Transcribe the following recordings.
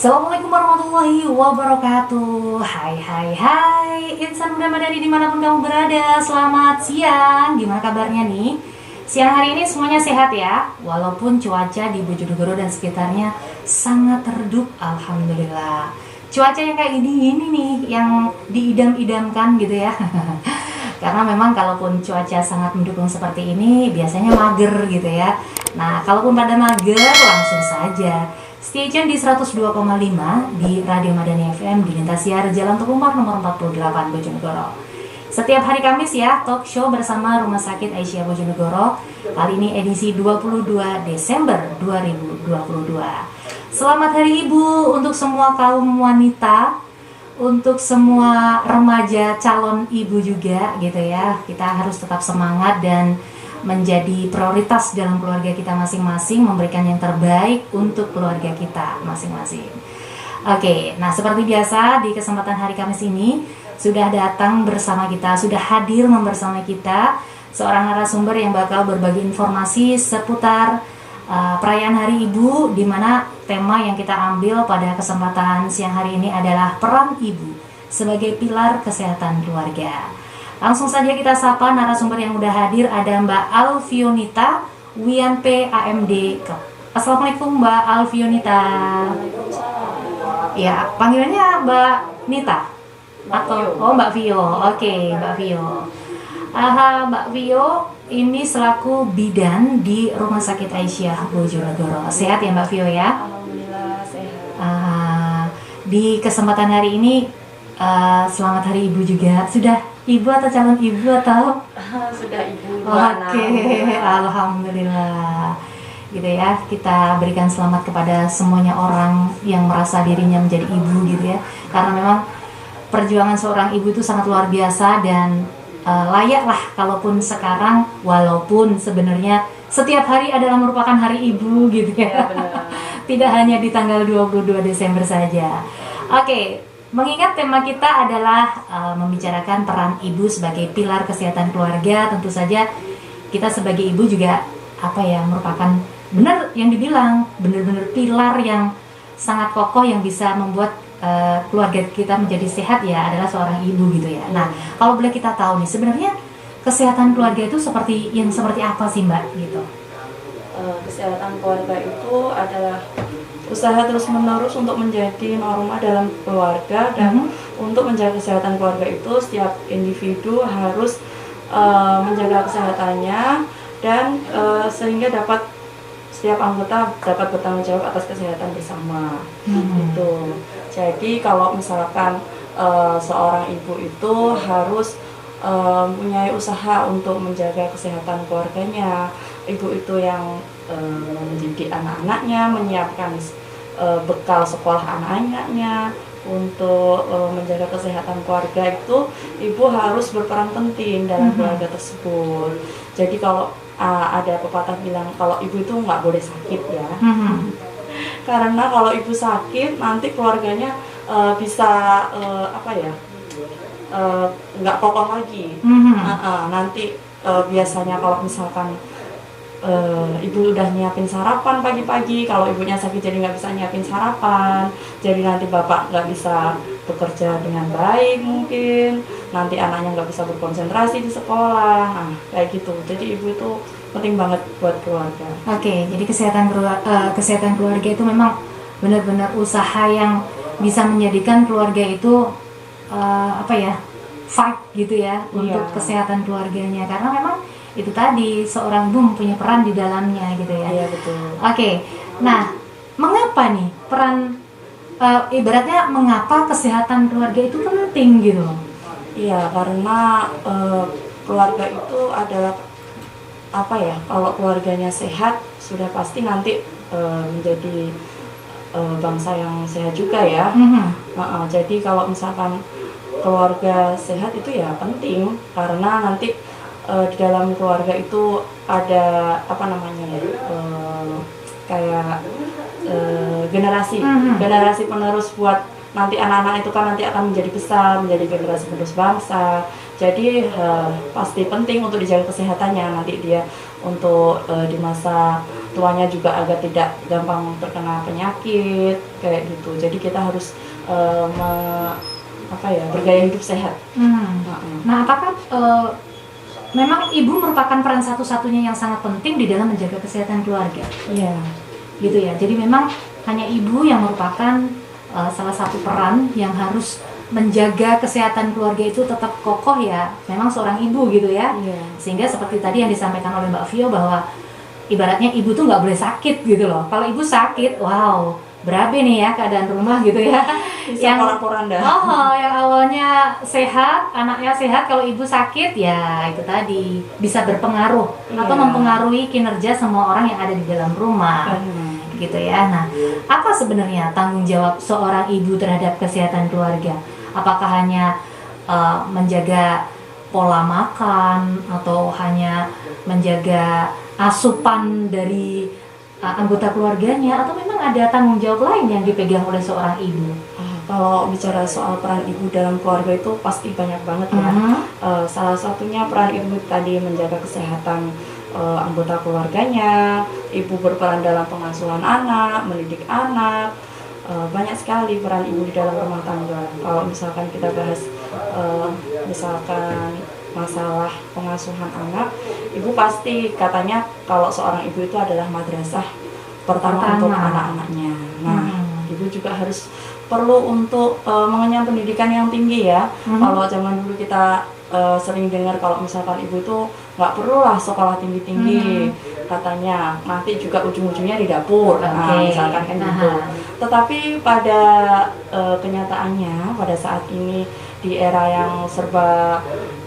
Assalamualaikum warahmatullahi wabarakatuh. Hai hai hai insan muda madani dimanapun kamu berada. Selamat siang, gimana kabarnya nih? Siang hari ini semuanya sehat ya. Walaupun cuaca di Bojonegoro dan sekitarnya sangat redup, alhamdulillah. Cuaca yang kayak ini nih yang diidam-idamkan gitu ya. Karena memang kalaupun cuaca sangat mendukung seperti ini biasanya mager gitu ya. Nah kalaupun pada mager langsung saja stay tune di 102,5 di Radio Madani FM di lintas siar Jalan Tukumar nomor 48 Bojonegoro. Setiap hari Kamis ya, talk show bersama Rumah Sakit Aisyah Bojonegoro. Kali ini edisi 22 Desember 2022. Selamat Hari Ibu untuk semua kaum wanita, untuk semua remaja calon ibu juga gitu ya. Kita harus tetap semangat dan menjadi prioritas dalam keluarga kita masing-masing, memberikan yang terbaik untuk keluarga kita masing-masing. Oke, nah seperti biasa di kesempatan hari Kamis ini sudah datang bersama kita, sudah hadir bersama kita seorang narasumber yang bakal berbagi informasi seputar perayaan Hari Ibu, di mana tema yang kita ambil pada kesempatan siang hari ini adalah peran ibu sebagai pilar kesehatan keluarga. Langsung saja kita sapa narasumber yang udah hadir, ada Mbak Alfionita WIANP AMD. Assalamualaikum Mbak Alfionita. Ya, panggilannya Mbak Nita atau Mbak Vio. Oke, Mbak Vio. Mbak Vio ini selaku bidan di Rumah Sakit Aisyah Bojonegoro. Sehat ya Mbak Vio ya? Alhamdulillah sehat. Di kesempatan hari ini selamat Hari Ibu juga. Sudah ibu atau calon ibu atau? Sudah ibu. Oke, alhamdulillah. Gitu ya, kita berikan selamat kepada semuanya orang yang merasa dirinya menjadi ibu gitu ya. Karena memang perjuangan seorang ibu itu sangat luar biasa dan layaklah kalaupun sekarang, walaupun sebenarnya setiap hari adalah merupakan hari ibu gitu ya. Benar. Tidak hanya di tanggal 22 Desember saja. Oke, mengingat tema kita adalah membicarakan peran ibu sebagai pilar kesehatan keluarga, tentu saja kita sebagai ibu juga merupakan benar yang dibilang benar-benar pilar yang sangat kokoh yang bisa membuat keluarga kita menjadi sehat ya, adalah seorang ibu gitu ya. Nah, kalau boleh kita tahu nih, sebenarnya kesehatan keluarga itu seperti apa sih Mbak gitu? Kesehatan keluarga itu adalah usaha terus-menerus untuk menjadi norma dalam keluarga dan untuk menjaga kesehatan keluarga itu setiap individu harus menjaga kesehatannya dan sehingga setiap anggota dapat bertanggung jawab atas kesehatan bersama. Gitu. Jadi kalau misalkan seorang ibu itu harus mempunyai usaha untuk menjaga kesehatan keluarganya, ibu itu yang mendidik anak-anaknya, menyiapkan bekal sekolah anak-anaknya untuk menjaga kesehatan keluarga itu, ibu harus berperan penting dalam keluarga tersebut. Jadi kalau ada pepatah bilang kalau ibu itu nggak boleh sakit ya, karena kalau ibu sakit nanti keluarganya bisa nggak kokoh lagi. Nanti biasanya kalau misalkan ibu udah nyiapin sarapan pagi-pagi, kalau ibunya sakit jadi nggak bisa nyiapin sarapan, jadi nanti bapak nggak bisa bekerja dengan baik, mungkin nanti anaknya nggak bisa berkonsentrasi di sekolah, kayak gitu. Jadi ibu itu penting banget buat keluarga. Oke, jadi kesehatan keluarga itu memang benar-benar usaha yang bisa menjadikan keluarga itu fight gitu ya untuk kesehatan keluarganya, karena memang itu tadi seorang ibu mempunyai peran di dalamnya gitu ya. Iya betul. Oke, nah mengapa nih peran ibaratnya mengapa kesehatan keluarga itu penting gitu? Iya, karena keluarga itu adalah kalau keluarganya sehat sudah pasti nanti menjadi bangsa yang sehat juga ya. Jadi kalau misalkan keluarga sehat itu ya penting, karena nanti di dalam keluarga itu ada generasi penerus buat nanti anak-anak itu kan nanti akan menjadi besar, menjadi generasi penerus bangsa. Jadi pasti penting untuk dijaga kesehatannya nanti dia untuk di masa tuanya juga agar tidak gampang terkena penyakit kayak gitu. Jadi kita harus bergaya hidup sehat. Nah, apakah memang ibu merupakan peran satu-satunya yang sangat penting di dalam menjaga kesehatan keluarga? Iya, gitu ya. Jadi memang hanya ibu yang merupakan salah satu peran yang harus menjaga kesehatan keluarga itu tetap kokoh ya. Memang seorang ibu gitu ya. Iya. Sehingga seperti tadi yang disampaikan oleh Mbak Vio bahwa ibaratnya ibu tuh nggak boleh sakit gitu loh. Kalau ibu sakit, wow, berabe nih ya keadaan rumah gitu ya. Bisa porak-poranda. Yang awalnya sehat, anaknya sehat, kalau ibu sakit ya itu tadi bisa berpengaruh atau mempengaruhi kinerja semua orang yang ada di dalam rumah. Gitu ya. Nah, apa sebenarnya tanggung jawab seorang ibu terhadap kesehatan keluarga? Apakah hanya menjaga pola makan atau hanya menjaga asupan dari anggota keluarganya, atau memang ada tanggung jawab lain yang dipegang oleh seorang ibu? Kalau bicara soal peran ibu dalam keluarga itu pasti banyak banget ya. Salah satunya peran ibu tadi menjaga kesehatan anggota keluarganya. Ibu berperan dalam pengasuhan anak, mendidik anak. Banyak sekali peran ibu di dalam rumah tangga. Kalau misalkan kita bahas misalkan masalah pengasuhan anak, ibu pasti katanya kalau seorang ibu itu adalah madrasah pertama untuk anak-anaknya. Nah, ibu juga harus perlu untuk mengenyam pendidikan yang tinggi ya. Kalau zaman dulu kita sering dengar kalau misalkan ibu itu nggak perlu lah sekolah tinggi-tinggi, katanya nanti juga ujung-ujungnya di dapur, misalkan kan gitu. Tetapi pada kenyataannya pada saat ini di era yang serba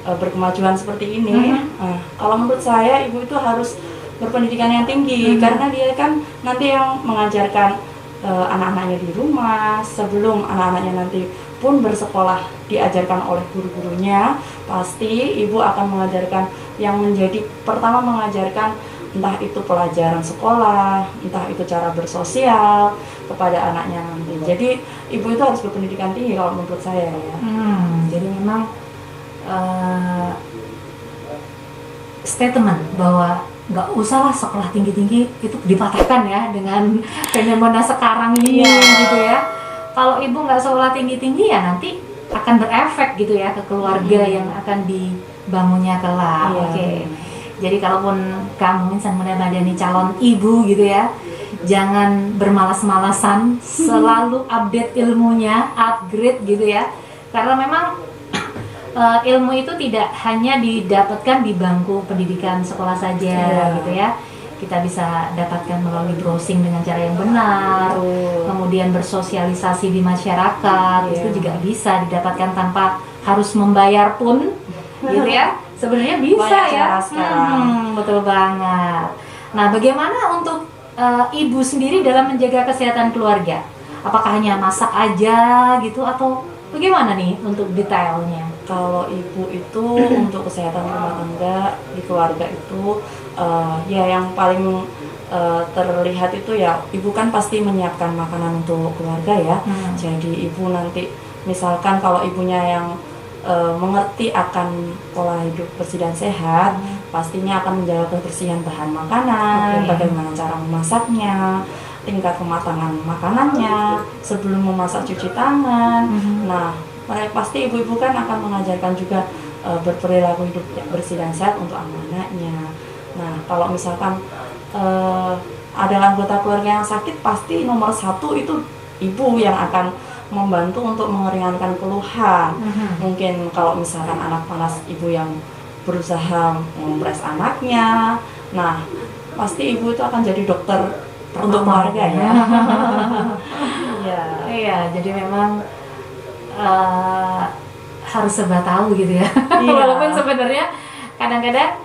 berkemajuan seperti ini, kalau menurut saya ibu itu harus berpendidikan yang tinggi, karena dia kan nanti yang mengajarkan anak-anaknya di rumah. Sebelum anak-anaknya nanti pun bersekolah diajarkan oleh guru-gurunya, pasti ibu akan mengajarkan yang menjadi pertama, mengajarkan entah itu pelajaran sekolah, entah itu cara bersosial kepada anaknya nanti. Jadi ibu itu harus berpendidikan tinggi kalau menurut saya ya. Jadi memang statement bahwa nggak usah lah sekolah tinggi-tinggi itu dipatahkan ya dengan fenomena sekarang ini gitu ya. Kalau ibu nggak sekolah tinggi-tinggi ya nanti akan berefek gitu ya ke keluarga yang akan dibangunnya kelak. Jadi kalaupun kamu Insan Muda Madani calon ibu gitu ya, jangan bermalas-malasan, selalu update ilmunya, upgrade gitu ya. Karena memang ilmu itu tidak hanya didapatkan di bangku pendidikan sekolah saja gitu ya. Kita bisa dapatkan melalui browsing dengan cara yang benar, kemudian bersosialisasi di masyarakat, itu juga bisa didapatkan tanpa harus membayar pun gitu ya. Sebenarnya bisa ya. Betul banget. Nah, bagaimana untuk ibu sendiri dalam menjaga kesehatan keluarga? Apakah hanya masak aja gitu atau bagaimana nih untuk detailnya? Kalau ibu itu untuk kesehatan rumah tangga di keluarga itu ya yang paling terlihat itu ya ibu kan pasti menyiapkan makanan untuk keluarga ya. Jadi ibu nanti misalkan kalau ibunya yang mengerti akan pola hidup bersih dan sehat, pastinya akan menjaga kebersihan bahan makanan, bagaimana cara memasaknya, tingkat kematangan makanannya, sebelum memasak cuci tangan. Nah, pasti ibu-ibu kan akan mengajarkan juga berperilaku hidup bersih dan sehat untuk anak-anaknya. Nah, kalau misalkan ada anggota keluarga yang sakit, pasti nomor satu itu ibu yang akan membantu untuk meringankan keluhan. Mungkin kalau misalkan anak panas, ibu yang berusaha mempres anaknya. Nah, pasti ibu itu akan jadi dokter untuk keluarga ya. Iya, jadi memang harus serba tahu gitu ya. Walaupun sebenarnya kadang-kadang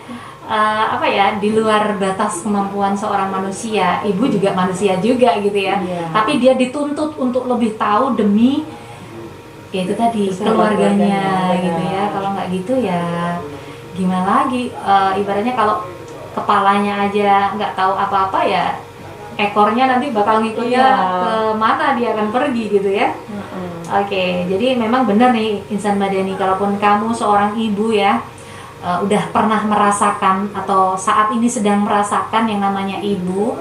di luar batas kemampuan seorang manusia, ibu juga manusia juga gitu ya. Tapi dia dituntut untuk lebih tahu demi ya itu tadi keluarganya gitu ya. Kalau nggak gitu ya gimana lagi? Ibaratnya kalau kepalanya aja nggak tahu apa-apa ya ekornya nanti bakal ngikutnya ke mana dia akan pergi gitu ya. Jadi memang benar nih Insan Madani, kalaupun kamu seorang ibu ya udah pernah merasakan atau saat ini sedang merasakan yang namanya ibu,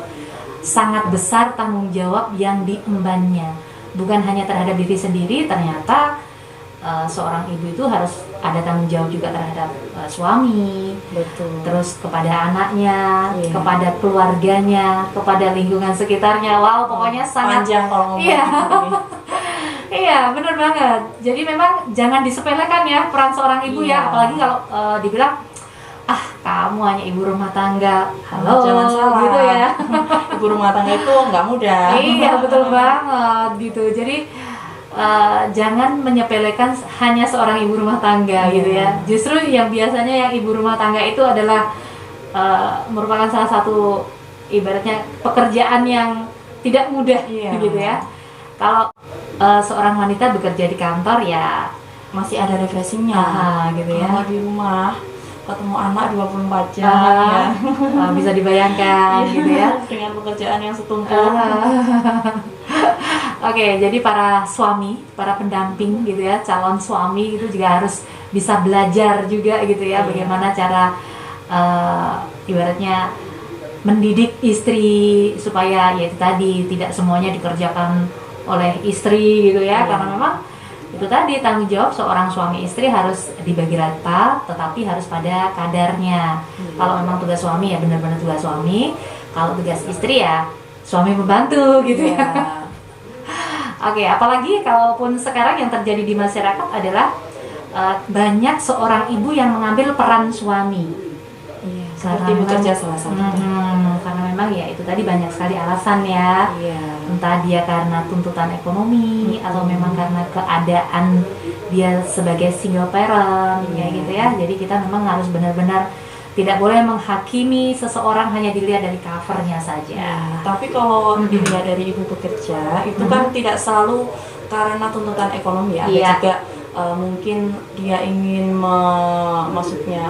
sangat besar tanggung jawab yang diembannya. Bukan hanya terhadap diri sendiri, ternyata seorang ibu itu harus ada tanggung jawab juga terhadap suami, Betul. terus kepada anaknya, Iya. kepada keluarganya, kepada lingkungan sekitarnya. Wow, pokoknya sangat panjang kalau ngomong Iya. gitu nih. Iya, benar banget. Jadi memang jangan disepelekan ya peran seorang ibu Iya. ya, apalagi kalau dibilang kamu hanya ibu rumah tangga. Halo, Jangan salah. gitu ya. Ibu rumah tangga itu nggak mudah. Iya, betul banget gitu. Jadi jangan menyepelekan hanya seorang ibu rumah tangga gitu ya. Justru yang biasanya yang ibu rumah tangga itu adalah merupakan salah satu ibaratnya pekerjaan yang tidak mudah gitu ya. Kalau seorang wanita bekerja di kantor ya Masih ada refreshingnya gitu ya. Kalau di rumah ketemu anak 24 jam ya. Bisa dibayangkan gitu ya. Dengan pekerjaan yang setumpuk. Oke, jadi para suami, para pendamping gitu ya, calon suami itu juga harus bisa belajar juga gitu ya, bagaimana cara ibaratnya mendidik istri supaya ya itu tadi tidak semuanya dikerjakan oleh istri gitu ya, karena memang itu tadi tanggung jawab seorang suami istri harus dibagi rata, tetapi harus pada kadarnya. Kalau memang tugas suami ya benar-benar tugas suami, kalau tugas istri ya suami membantu gitu ya. Oke, apalagi kalaupun sekarang yang terjadi di masyarakat adalah banyak seorang ibu yang mengambil peran suami. Iya, seperti bekerja salah satunya. Karena memang ya itu tadi banyak sekali alasan ya. Entah dia karena tuntutan ekonomi atau memang karena keadaan dia sebagai single parent kayak gitu ya. Jadi kita memang harus benar-benar tidak boleh menghakimi seseorang hanya dilihat dari covernya saja. Tapi kalau dilihat dari ibu bekerja itu kan tidak selalu karena tuntutan ekonomi ya. Ada juga mungkin dia ingin maksudnya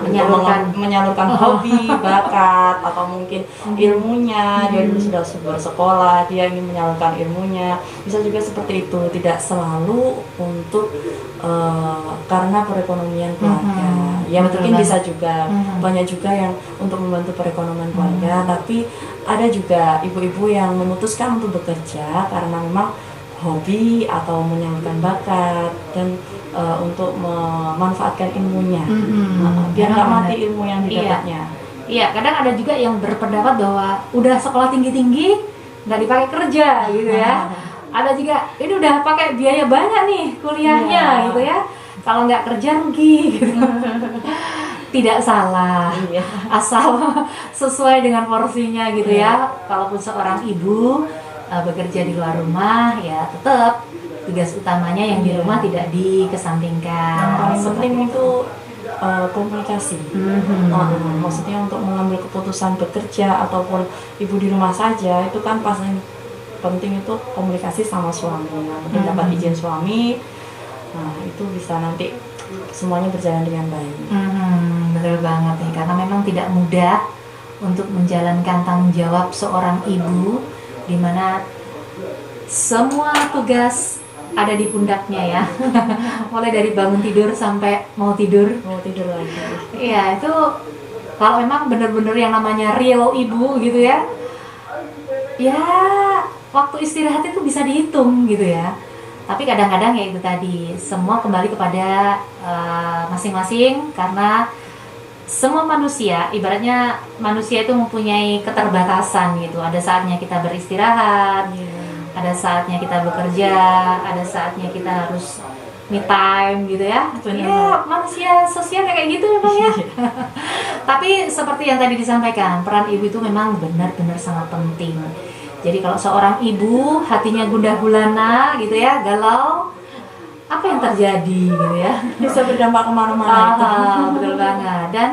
menyalurkan hobi, bakat, atau mungkin ilmunya. Dia dulu sudah bersekolah, dia ingin menyalurkan ilmunya. Bisa juga seperti itu, tidak selalu untuk karena perekonomian keluarga. Ya mungkin bisa juga banyak juga yang untuk membantu perekonomian keluarga, tapi ada juga ibu-ibu yang memutuskan untuk bekerja karena memang hobi atau menyalurkan bakat dan untuk memanfaatkan ilmunya, biar nggak mati ilmu yang didapatnya. Iya, kadang ada juga yang berpendapat bahwa udah sekolah tinggi-tinggi nggak dipakai kerja gitu ya. Ada juga ini udah pakai biaya banyak nih kuliahnya gitu ya. Kalau nggak kerja rugi gitu. Tidak salah, asal sesuai dengan porsinya gitu ya. Kalaupun seorang ibu bekerja di luar rumah ya tetap tugas utamanya yang di rumah tidak dikesampingkan. Yang paling penting itu komunikasi. Maksudnya untuk mengambil keputusan bekerja ataupun ibu di rumah saja itu kan paling penting itu komunikasi sama suami. Mungkin dapat izin suami, nah itu bisa nanti semuanya berjalan dengan baik. Betul banget nih, karena memang tidak mudah untuk menjalankan tanggung jawab seorang ibu, di mana semua tugas ada di pundaknya ya. Mulai dari bangun tidur sampai mau tidur lagi. Iya, itu kalau memang benar-benar yang namanya real ibu gitu ya. Ya, waktu istirahat itu bisa dihitung gitu ya. Tapi kadang-kadang ya itu tadi, semua kembali kepada masing-masing, karena semua manusia, ibaratnya manusia itu mempunyai keterbatasan gitu. Ada saatnya kita beristirahat, ada saatnya kita bekerja, ada saatnya kita harus me time gitu ya. Iya, manusia sosial kayak gitu memang ya. Tapi seperti yang tadi disampaikan, peran ibu itu memang benar-benar sangat penting. Jadi kalau seorang ibu hatinya gundah gulana gitu ya, galau, apa yang terjadi gitu ya? Bisa berdampak kemana-mana itu. Betul banget. Dan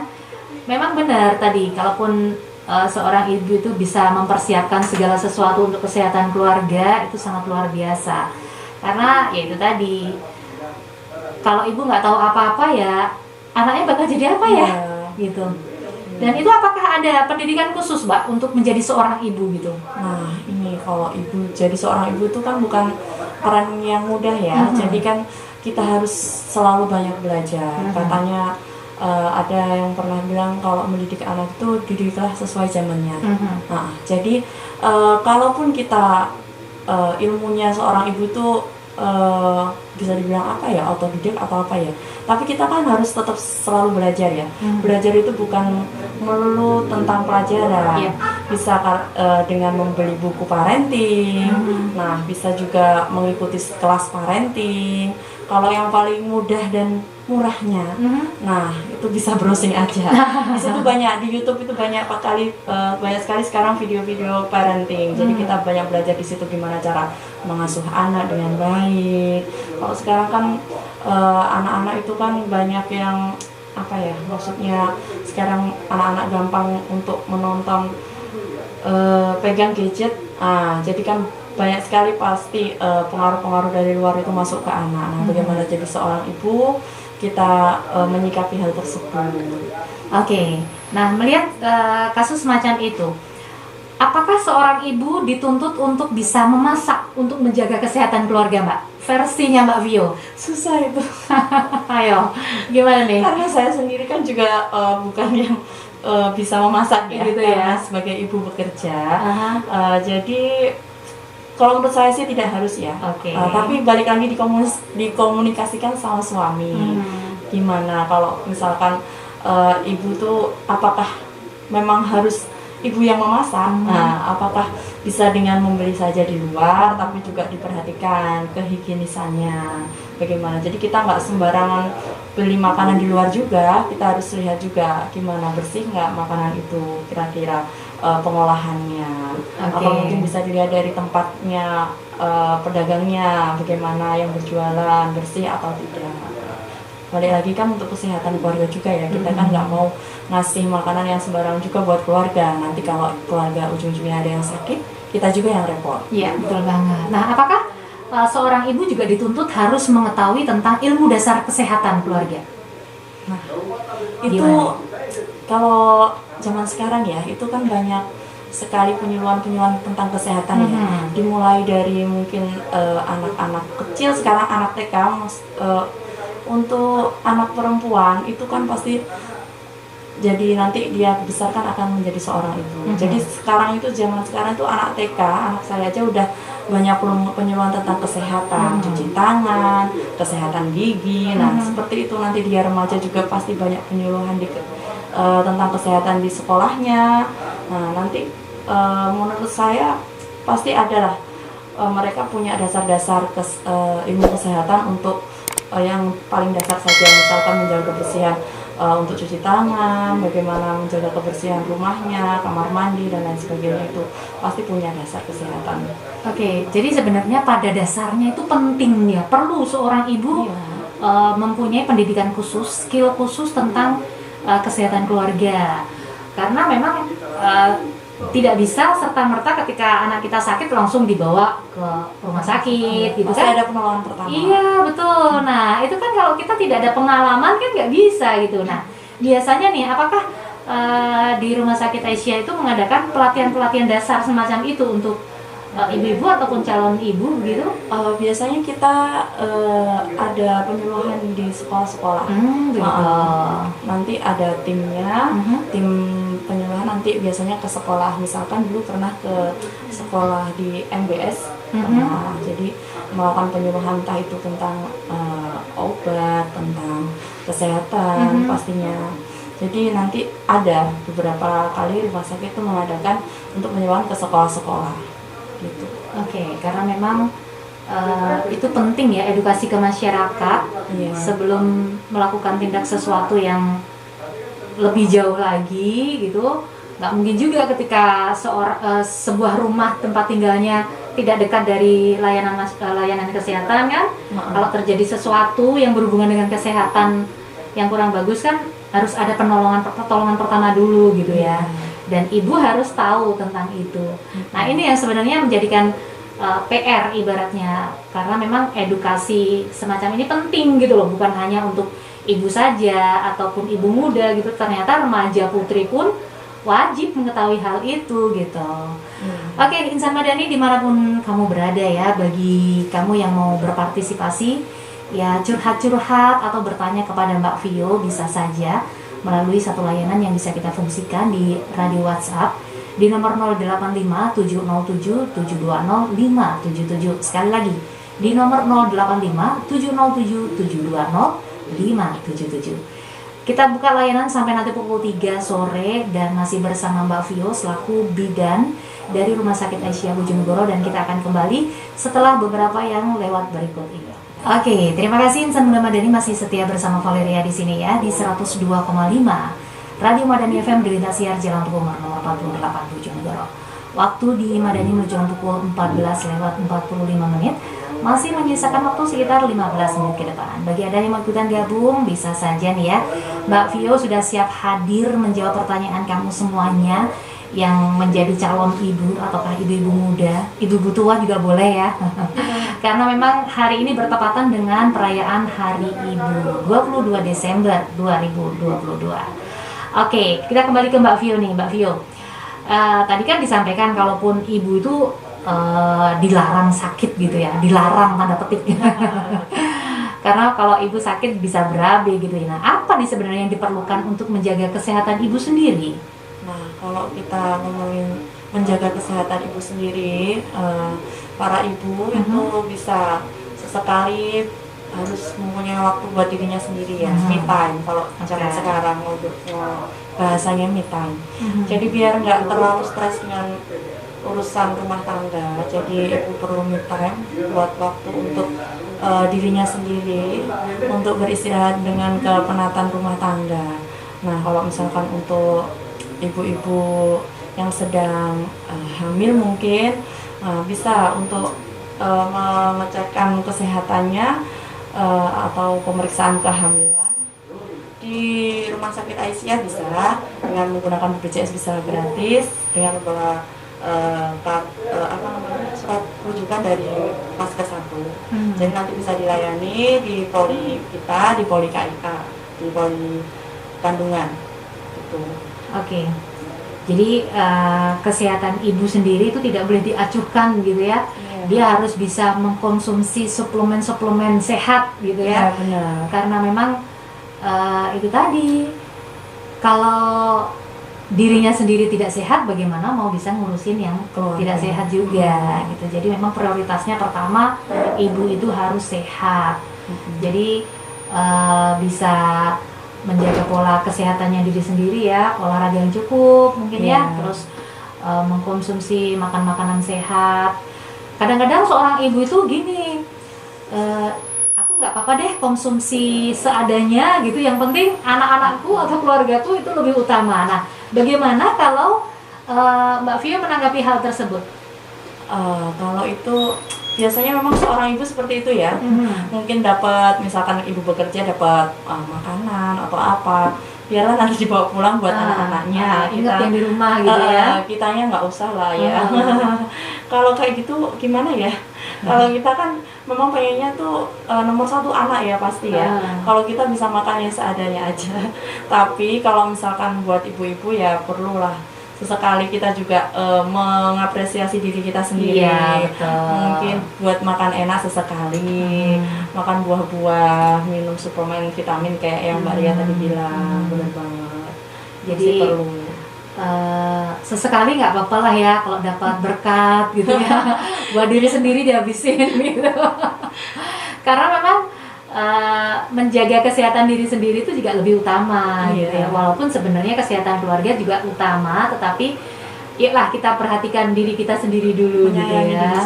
memang benar tadi, kalaupun seorang ibu itu bisa mempersiapkan segala sesuatu untuk kesehatan keluarga, itu sangat luar biasa. Karena ya itu tadi, kalau ibu nggak tahu apa-apa ya anaknya bakal jadi apa ya gitu. Dan itu apakah ada pendidikan khusus Mbak untuk menjadi seorang ibu gitu? Nah ini kalau ibu jadi seorang ibu itu kan bukan peran yang mudah ya. Jadi kan kita harus selalu banyak belajar. Katanya ada yang pernah bilang kalau mendidik anak itu didiklah sesuai zamannya. Nah, jadi kalaupun kita ilmunya seorang ibu tuh bisa dibilang apa ya, otodidak atau apa ya, tapi kita kan harus tetap selalu belajar ya. Belajar itu bukan melulu tentang pelajaran, bisa dengan membeli buku parenting, nah bisa juga mengikuti kelas parenting. Kalau yang paling mudah dan murahnya, nah itu bisa browsing aja. Di situ banyak, di YouTube itu banyak sekali sekarang video-video parenting. Jadi kita banyak belajar di situ gimana cara mengasuh anak dengan baik. Kalau sekarang kan anak-anak itu kan banyak yang apa ya, maksudnya sekarang anak-anak gampang untuk menonton pegang gadget. Jadi kan banyak sekali pasti pengaruh-pengaruh dari luar itu masuk ke anak. Nah, bagaimana jadi seorang ibu kita menyikapi hal tersebut. Oke. Nah, melihat kasus semacam itu, apakah seorang ibu dituntut untuk bisa memasak untuk menjaga kesehatan keluarga, Mbak? Versinya Mbak Vio. Susah itu. Ayo, gimana nih? Karena saya sendiri kan juga bukan yang bisa memasak ya, gitu ya, sebagai ibu bekerja. Jadi kalau menurut saya sih tidak harus ya. Tapi balik lagi dikomunikasikan sama suami. Gimana kalau misalkan ibu tuh apakah memang harus ibu yang memasak? Apakah bisa dengan membeli saja di luar, tapi juga diperhatikan kehigienisannya bagaimana. Jadi kita nggak sembarangan beli makanan di luar juga, kita harus lihat juga gimana, bersih nggak makanan itu, kira-kira pengolahannya. Apa mungkin bisa dilihat dari tempatnya, pedagangnya, bagaimana yang berjualan, bersih atau tidak. Balik lagi kan untuk kesehatan keluarga juga ya, kita kan nggak mau ngasih makanan yang sembarangan juga buat keluarga. Nanti kalau keluarga ujung-ujungnya ada yang sakit, kita juga yang repot. Iya, betul banget. Nah, apakah seorang ibu juga dituntut harus mengetahui tentang ilmu dasar kesehatan keluarga? Nah, itu kalau zaman sekarang ya, itu kan banyak sekali penyuluhan-penyuluhan tentang kesehatan ya. Dimulai dari mungkin anak-anak kecil, sekarang anak TK, untuk anak perempuan itu kan pasti jadi nanti dia besarkan akan menjadi seorang ibu. Jadi sekarang itu, zaman sekarang itu anak TK, anak saya aja udah banyak penyuluhan tentang kesehatan, cuci tangan, kesehatan gigi. Nah, seperti itu nanti dia remaja juga pasti banyak penyuluhan tentang kesehatan di sekolahnya. Nah, nanti menurut saya pasti adalah mereka punya dasar-dasar ilmu kesehatan untuk yang paling dasar saja, misalkan menjaga kebersihan untuk cuci tangan, bagaimana menjaga kebersihan rumahnya, kamar mandi dan lain sebagainya, itu pasti punya dasar kesehatan. Jadi sebenarnya pada dasarnya itu penting ya, perlu seorang ibu mempunyai pendidikan khusus, skill khusus tentang kesehatan keluarga. Karena memang tidak bisa serta-merta ketika anak kita sakit langsung dibawa ke rumah sakit gitu kan. Ada penolongan pertama. Iya, betul. Nah, itu kan kalau kita tidak ada pengalaman kan nggak bisa gitu. Nah, biasanya nih, apakah di Rumah Sakit Aisyah itu mengadakan pelatihan-pelatihan dasar semacam itu untuk ibu-ibu ataupun calon ibu gitu? Biasanya kita ada penyuluhan di sekolah-sekolah. Nanti ada timnya, tim penyuluhan nanti biasanya ke sekolah. Misalkan dulu pernah ke sekolah di MBS, jadi melakukan penyuluhan entah itu tentang obat, tentang kesehatan pastinya. Jadi nanti ada beberapa kali rumah sakit itu mengadakan untuk penyuluhan ke sekolah-sekolah gitu. Karena memang itu penting ya, edukasi ke masyarakat sebelum melakukan tindak sesuatu yang lebih jauh lagi gitu. Nggak mungkin juga ketika sebuah rumah tempat tinggalnya tidak dekat dari layanan kesehatan kan. Kalau terjadi sesuatu yang berhubungan dengan kesehatan yang kurang bagus kan harus ada pertolongan pertama dulu gitu ya. Dan ibu harus tahu tentang itu. Nah, ini yang sebenarnya menjadikan PR ibaratnya, karena memang edukasi semacam ini penting gitu loh, bukan hanya untuk ibu saja ataupun ibu muda gitu, ternyata remaja putri pun wajib mengetahui hal itu gitu. Insan Madani dimanapun kamu berada ya, bagi kamu yang mau berpartisipasi ya curhat-curhat atau bertanya kepada Mbak Vio, bisa saja melalui satu layanan yang bisa kita fungsikan di radio WhatsApp di nomor 085 707 720 577. Sekali lagi di nomor 085 707 720 577. Kita buka layanan sampai nanti pukul 3 sore dan masih bersama Mbak Vio selaku bidan dari Rumah Sakit Aisyah Bojonegoro, dan kita akan kembali setelah beberapa yang lewat berikut ini. Oke, terima kasih Insan Muda Madani masih setia bersama Valeria di sini ya di 102,5 Radio Madani FM di lintas siar Jalan Tugu nomor 48 Bojonegoro. Waktu di Madani menunjukkan pukul 14 lewat 45 menit. Masih menyisakan waktu sekitar 15 menit ke depan. Bagi Anda yang mau ikutan gabung, bisa saja nih ya. Mbak Vio sudah siap hadir menjawab pertanyaan kamu semuanya yang menjadi calon ibu ataukah ibu-ibu muda, ibu-ibu tua juga boleh ya. Karena memang hari ini bertepatan dengan perayaan Hari Ibu 22 Desember 2022. Oke, kita kembali ke Mbak Vio nih, Mbak Vio. Tadi kan disampaikan kalaupun ibu itu dilarang sakit gitu ya, dilarang tanda petik. Karena kalau ibu sakit bisa berabe gitu ya. Nah, apa nih sebenarnya yang diperlukan untuk menjaga kesehatan ibu sendiri? Nah, kalau kita ngomongin menjaga kesehatan ibu sendiri, para ibu itu bisa sesekali harus mempunyai waktu buat dirinya sendiri ya, me time. Kalau zaman sekarang bahasanya me time. Jadi biar nggak terlalu stres dengan urusan rumah tangga, jadi ibu perlu me time buat waktu untuk dirinya sendiri, untuk beristirahat dengan kepenatan rumah tangga. Nah, kalau misalkan untuk ibu-ibu yang sedang hamil mungkin bisa untuk mengecekkan kesehatannya atau pemeriksaan kehamilan di Rumah Sakit Aisyah, bisa dengan menggunakan BPJS, bisa gratis dengan membawa surat rujukan dari Paskes 1. Jadi nanti bisa dilayani di poli kita, di poli KIK, di poli kandungan gitu. Oke. Jadi kesehatan ibu sendiri itu tidak boleh diacuhkan gitu ya. Dia harus bisa mengkonsumsi suplemen-suplemen sehat gitu ya. Benar. Karena memang itu tadi, kalau dirinya sendiri tidak sehat, bagaimana mau bisa ngurusin yang tidak sehat juga gitu. Jadi memang prioritasnya pertama ibu itu harus sehat. Jadi bisa menjaga pola kesehatannya diri sendiri ya, olahraga yang cukup mungkin ya, terus mengkonsumsi makan makanan sehat. Kadang-kadang seorang ibu itu gini, aku nggak apa-apa deh konsumsi seadanya gitu, yang penting anak-anakku atau keluargaku itu lebih utama. Nah, bagaimana kalau Mbak Vio menanggapi hal tersebut? Kalau itu biasanya memang seorang ibu seperti itu ya. Mungkin dapat, misalkan ibu bekerja dapat makanan atau apa, biarlah nanti dibawa pulang buat anak-anaknya. Ingat yang di rumah gitu ya. Kitanya nggak usah lah ya. Kalau kayak gitu gimana ya? Kalau kita kan memang pengennya tuh nomor satu anak ya pasti ya. Kalau kita bisa makannya seadanya aja. Tapi kalau misalkan buat ibu-ibu ya perlulah sesekali kita juga mengapresiasi diri kita sendiri. Mungkin buat makan enak sesekali, makan buah-buah, minum suplemen vitamin kayak yang Mbak Ria tadi bilang. Benar banget. Jadi perlu sesekali nggak apa-apa lah ya kalau dapat berkat gitu ya. Buat diri sendiri dihabisin gitu. Karena memang menjaga kesehatan diri sendiri itu juga lebih utama gitu ya. Walaupun sebenarnya kesehatan keluarga juga utama, tetapi ya kita perhatikan diri kita sendiri dulu gitu ya.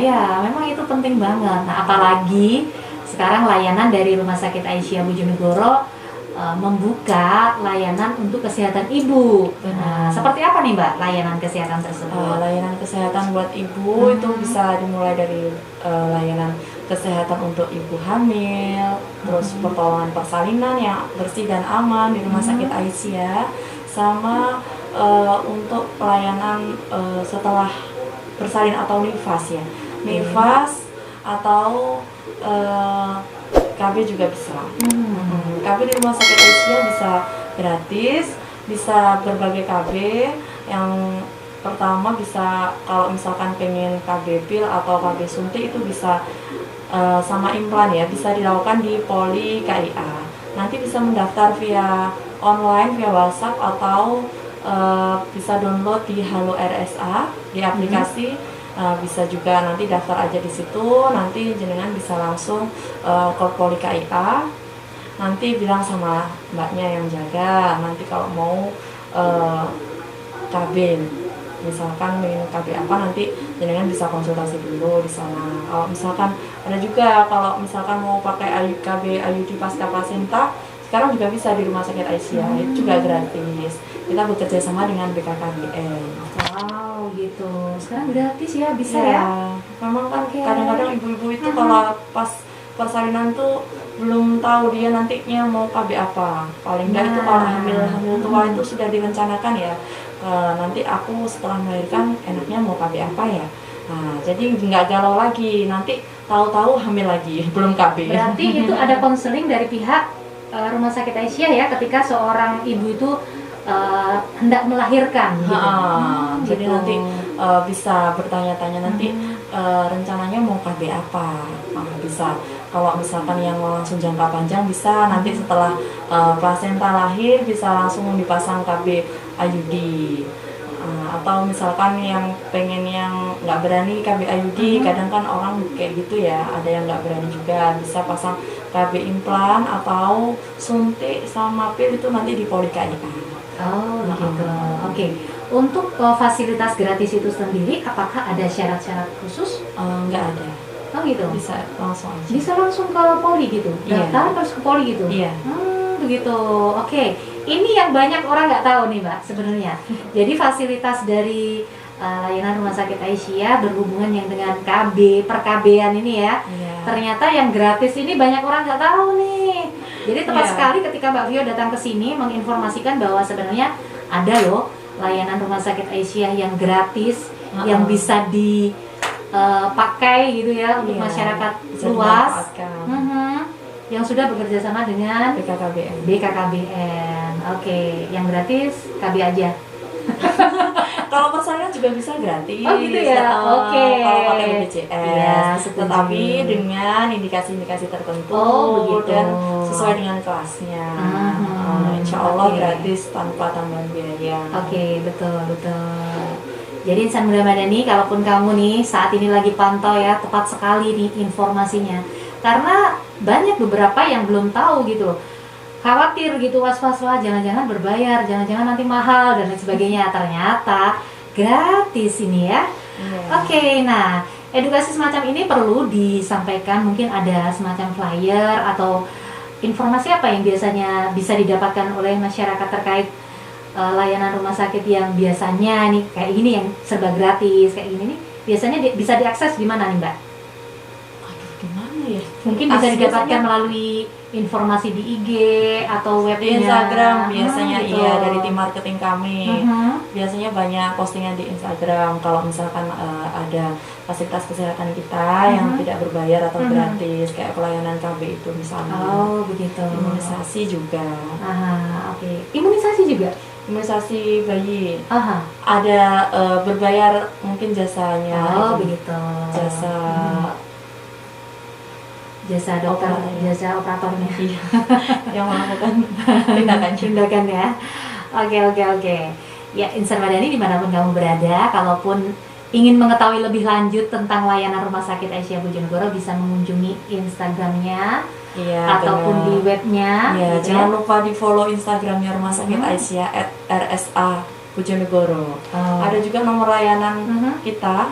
Ya memang itu penting banget. Nah, apalagi sekarang layanan dari Rumah Sakit Aisyah Bojonegoro membuka layanan untuk kesehatan ibu. Nah, seperti apa nih Mbak layanan kesehatan tersebut? Layanan kesehatan buat ibu itu bisa dimulai dari layanan kesehatan untuk ibu hamil, terus pertolongan persalinan yang bersih dan aman di Rumah Sakit Aisyah, sama untuk pelayanan setelah bersalin atau nifas ya, nifas atau KB juga bisa. KB di Rumah Sakit Aisyah bisa gratis, bisa berbagai KB yang pertama bisa kalau misalkan pengen KB pil atau KB suntik itu bisa sama implan ya, bisa dilakukan di Poli KIA. Nanti bisa mendaftar via online, via WhatsApp, atau bisa download di Halo RSA di aplikasi. Bisa juga nanti daftar aja di situ, nanti jenengan bisa langsung ke Poli KIA, nanti bilang sama mbaknya yang jaga, nanti kalau mau KB, misalkan ingin KB apa, nanti jenengan bisa konsultasi dulu di sana. Kalau misalkan ada juga, kalau misalkan mau pakai KB IUD pasca plasenta, sekarang juga bisa di Rumah Sakit Aisyah, itu juga gratis. Kita bekerja sama dengan BKKBN. Wow, gitu. Sekarang gratis ya, bisa ya? Memang kan kadang-kadang ibu-ibu itu kalau pas persalinan tuh belum tahu dia nantinya mau KB apa. Paling nggak itu kalau hamil tua itu sudah direncanakan ya. Nanti aku setelah melahirkan enaknya mau KB apa ya. Nah, jadi nggak galau lagi. Nanti tahu-tahu hamil lagi, belum KB. Berarti itu ada konseling dari pihak Rumah Sakit Aisyah ya, ketika seorang ibu itu hendak melahirkan gitu. Jadi nanti bisa bertanya-tanya nanti rencananya mau KB apa. Bisa, kalau misalkan yang langsung jangka panjang bisa nanti setelah plasenta lahir bisa langsung dipasang KB IUD. Atau misalkan yang pengen yang nggak berani KB IUD, kadang kan orang kayak gitu ya, ada yang nggak berani juga, bisa pasang KB implan atau suntik sama pil itu nanti di Poli KIA. Oh gitu. Oke. Untuk fasilitas gratis itu sendiri, apakah ada syarat-syarat khusus? Nggak ada. Oh gitu. Bisa langsung aja. Bisa langsung ke Poli gitu. Daftar terus ke Poli gitu. Iya. Begitu. Oke. Ini yang banyak orang nggak tahu nih Mbak sebenarnya. Jadi fasilitas dari layanan Rumah Sakit Aisyah berhubungan yang dengan KB, per-KB-an ini ya. Ternyata yang gratis ini banyak orang nggak tahu nih. Jadi tepat sekali ketika Mbak Vio datang ke sini menginformasikan bahwa sebenarnya ada loh layanan Rumah Sakit Aisyah yang gratis, yang bisa dipakai gitu ya untuk masyarakat luas. Yang sudah bekerja sama dengan BKKBN. Oke, yang gratis KB aja. Kalau persalinan juga bisa gratis. Oh gitu ya. Oke. Kalau pakai BPJS. Ya, tetapi dengan indikasi-indikasi tertentu dan sesuai dengan kelasnya. Insya Allah gratis tanpa tambahan biaya. Oke, betul. Jadi insan muda madani, kalaupun kamu nih saat ini lagi pantau ya, tepat sekali nih informasinya. Karena banyak beberapa yang belum tahu gitu. Khawatir gitu, was-was, jangan-jangan berbayar, jangan-jangan nanti mahal dan lain sebagainya. Ternyata gratis ini ya. Oke, nah edukasi semacam ini perlu disampaikan, mungkin ada semacam flyer atau informasi apa yang biasanya bisa didapatkan oleh masyarakat terkait layanan rumah sakit yang biasanya nih kayak gini, yang serba gratis kayak gini nih, biasanya bisa diakses di mana nih Mbak? Gimana ya? Mungkin bisa didapatkan melalui informasi di IG atau webnya, di Instagram biasanya. gitu. Iya, dari tim marketing kami biasanya banyak postingan di Instagram kalau misalkan ada fasilitas kesehatan kita yang tidak berbayar atau gratis, kayak pelayanan KB itu misalnya. Oh begitu. Imunisasi juga. Oke. Imunisasi juga. Imunisasi bayi. Ada berbayar mungkin jasanya. Begitu. Jasa dokter, jasa operatornya. Iya. Yang melakukan tindakan ya. Oke. Ya, insan madani dimanapun kamu berada, kalaupun ingin mengetahui lebih lanjut tentang layanan Rumah Sakit Aisyah Bojonegoro, bisa mengunjungi Instagramnya, ataupun di webnya. Jangan lupa di follow Instagramnya Rumah Sakit Aisyah @RSA Bojonegoro. Ada juga nomor layanan kita.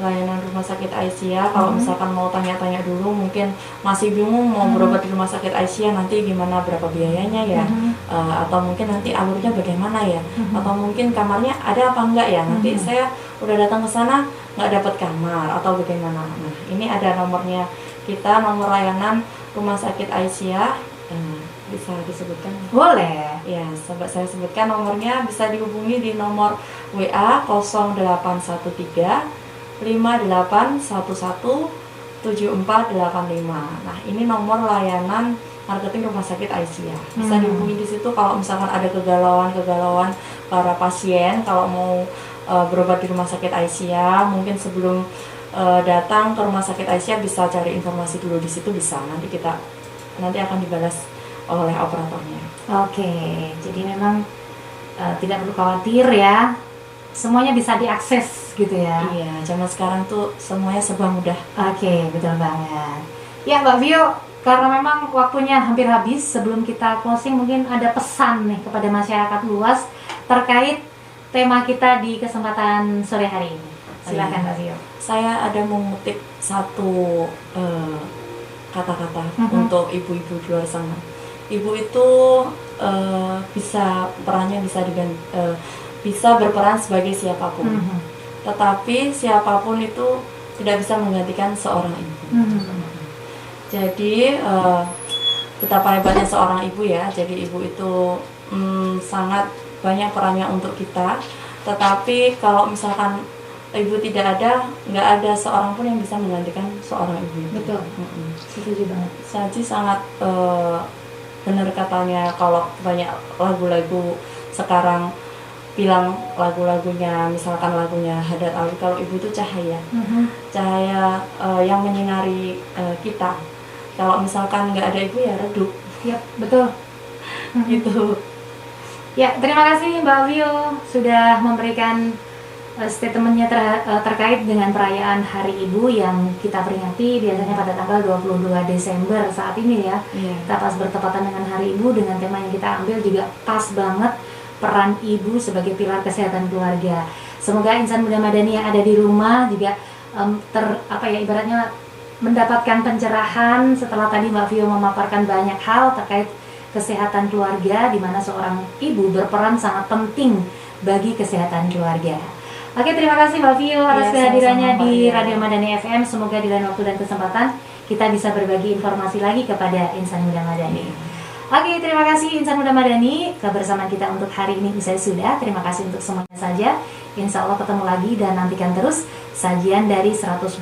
Layanan Rumah Sakit Aisyah, kalau misalkan mau tanya-tanya dulu, mungkin masih bingung mau berobat di Rumah Sakit Aisyah nanti gimana, berapa biayanya ya, atau mungkin nanti alurnya bagaimana ya, atau mungkin kamarnya ada apa enggak ya, nanti saya udah datang ke sana nggak dapat kamar atau bagaimana. Nah, ini ada nomornya kita, nomor layanan Rumah Sakit Aisyah. Bisa disebutkan? Boleh. Ya, saya sebutkan nomornya, bisa dihubungi di nomor WA 0813 5811 7485. Nah, ini nomor layanan marketing rumah sakit Aisyah. Bisa dihubungi di situ kalau misalkan ada kegalauan para pasien kalau mau berobat di rumah sakit Aisyah. Mungkin sebelum datang ke rumah sakit Aisyah bisa cari informasi dulu di situ, bisa nanti akan dibalas oleh operatornya. Oke, jadi memang tidak perlu khawatir ya, semuanya bisa diakses gitu ya. Iya, zaman sekarang tuh semuanya serba mudah. Oke, betul banget. Ya Mbak Vio, karena memang waktunya hampir habis, sebelum kita closing mungkin ada pesan nih kepada masyarakat luas terkait tema kita di kesempatan sore hari ini. Silakan Mbak Vio. Saya ada mengutip satu kata-kata untuk ibu-ibu di luar sana. Ibu itu perannya bisa berperan sebagai siapapun. Tetapi siapapun itu tidak bisa menggantikan seorang ibu. Jadi betapa hebatnya seorang ibu ya. Jadi ibu itu sangat banyak perannya untuk kita. Tetapi kalau misalkan ibu tidak ada, nggak ada seorang pun yang bisa menggantikan seorang ibu. Betul. Setuju banget. Saji sangat benar katanya, kalau banyak lagu-lagu sekarang bilang lagunya, misalkan lagunya Haddad Alwi, kalau ibu itu cahaya, cahaya yang menyinari kita. Kalau misalkan nggak ada ibu ya redup. Ya betul. Gitu. Ya, terima kasih Mbak Vio sudah memberikan statementnya terkait dengan perayaan Hari Ibu yang kita peringati biasanya pada tanggal 22 Desember saat ini ya. Kita pas bertepatan dengan Hari Ibu, dengan tema yang kita ambil juga pas banget, peran ibu sebagai pilar kesehatan keluarga. Semoga insan muda madani yang ada di rumah juga ibaratnya mendapatkan pencerahan setelah tadi Mbak Vio memaparkan banyak hal terkait kesehatan keluarga, di mana seorang ibu berperan sangat penting bagi kesehatan keluarga. Oke, terima kasih Mbak Vio atas kehadirannya di Radio Madani FM. Semoga di lain waktu dan kesempatan kita bisa berbagi informasi lagi kepada insan muda madani. Oke, terima kasih insan muda madani. Kebersamaan kita untuk hari ini usai sudah. Terima kasih untuk semuanya saja. Insya Allah ketemu lagi dan nantikan terus sajian dari 102,5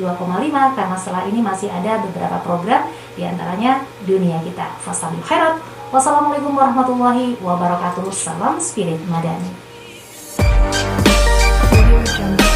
karena setelah ini masih ada beberapa program, diantaranya Dunia Kita. Fasalul khairat. Wassalamualaikum warahmatullahi wabarakatuh. Salam spirit madani. Jump.